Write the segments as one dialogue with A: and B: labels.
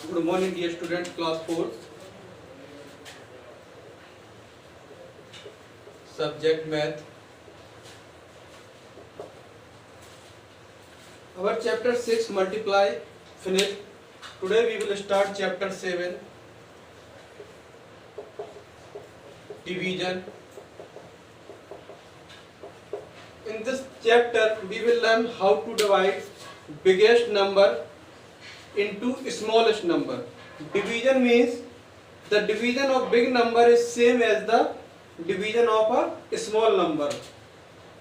A: Good morning, dear students, class 4, subject math. Our chapter 6 multiply finished. Today we will start chapter 7 division. In this chapter we will learn how to divide biggest number into smallest number. Division means the division of big number is same as the division of a small number.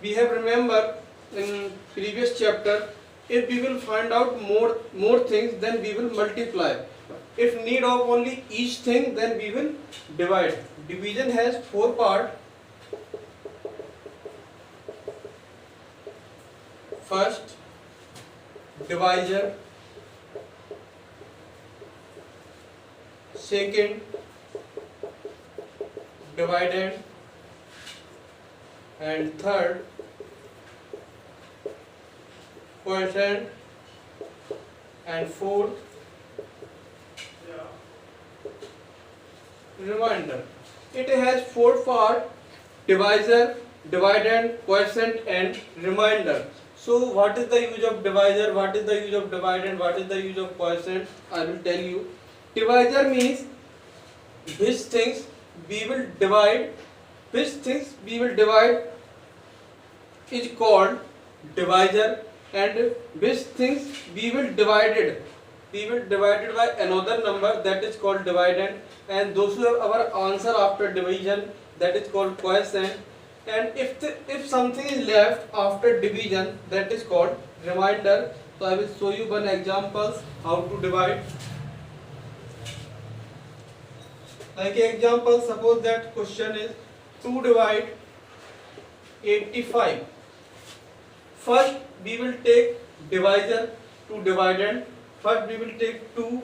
A: We have remember in previous chapter, if we will find out more things, then we will multiply. If need of only each thing, then we will divide. Division has 4 parts. First, divisor. Second, dividend. And third, quotient. And fourth, remainder. It has 4 parts: divisor, dividend, quotient and remainder. So what is the use of divisor, what is the use of dividend, what is the use of quotient? I will tell you. Divisor means which things we will divide, is called divisor, and which things we will divided by another number, that is called dividend, and those who have our answer after division, that is called quotient, and if something is left after division, that is called remainder. So I will show you one examples how to divide. Like example, suppose that question is 2 divide 85. First we will take divisor to dividend. First we will take 2.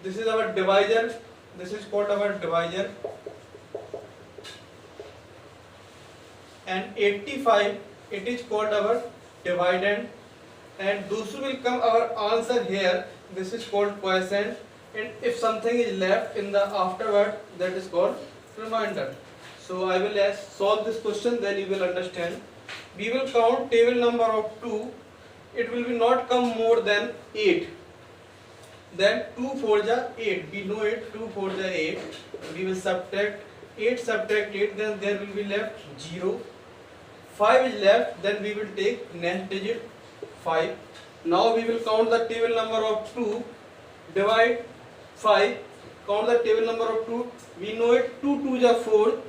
A: This is our divisor. This is called our divisor. And 85, it is called our dividend. And those who will come our answer here, this is called quotient. And if something is left in the afterward, that is called remainder. So I will solve this question, then you will understand. We will count table number of 2. It will be not come more than 8. Then 2 4 ja 8. We know it. 2 4 ja 8. We will subtract 8. Subtract 8. Then there will be left 0. 5 is left. Then we will take next digit 5. Now we will count the table number of 2. Divide 5. Count the table number of 2. We know it. 2 2 ja 4.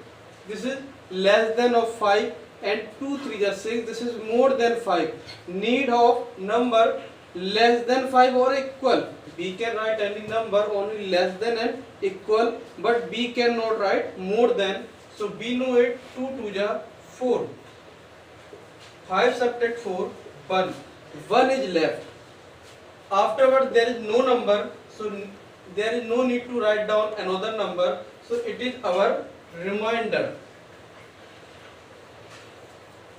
A: This is less than of 5. And 2 3 ja 6. This is more than 5. Need of number less than 5 or equal. We can write any number only less than and equal, but we cannot write more than. So we know it. 2 2 ja 4. 5 subtract 4, 1. 1 is left. Afterward there is no number, so there is no need to write down another number. So it is our remainder.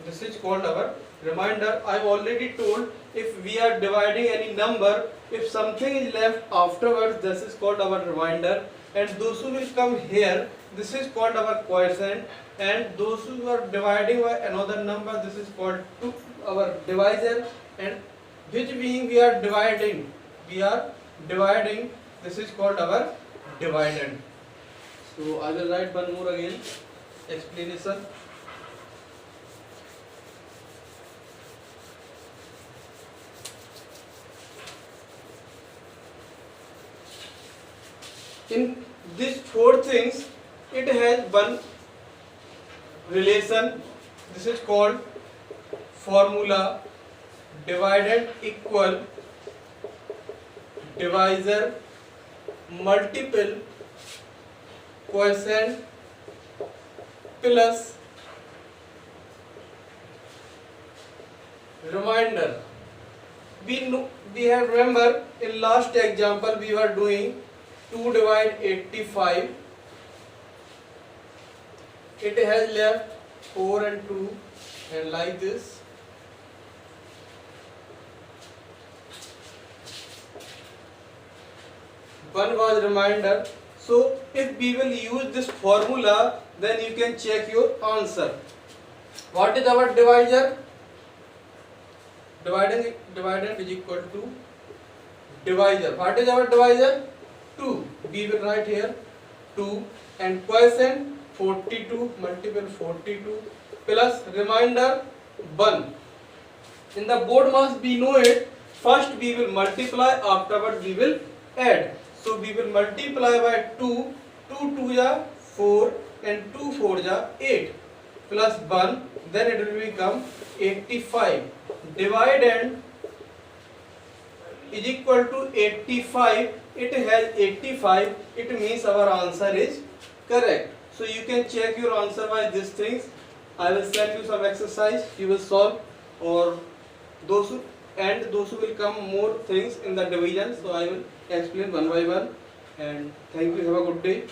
A: This is called our remainder. I have already told, if we are dividing any number, if something is left afterwards, this is called our remainder. And those who will come here, this is called our quotient. And those who are dividing by another number, this is called our divisor. And which being we are dividing, this is called our dividend. So I will write one more again explanation. In these 4 things, it has one relation. This is called formula. Dividend equal divisor multiple quotient plus remainder. We have remember in last example we were doing 2 divide 85. It has left 4 and 2, and like this. 1 was remainder. So if we will use this formula, then you can check your answer. What is our divisor? Dividend is equal to divisor. What is our divisor? 2. We will write here 2, and quotient 42 multiple 42 plus remainder 1. In the board mass we know it. First we will multiply, afterward we will add. So we will multiply by 2. 2 2 ja 4 and 2 4 ja 8 plus 1. Then it will become 85. Dividend is equal to 85. It has 85. It means our answer is correct. So you can check your answer by these things. I will send you some exercise. You will solve, or those who will come more things in the division. So I will explain one by one. And thank you. Have a good day.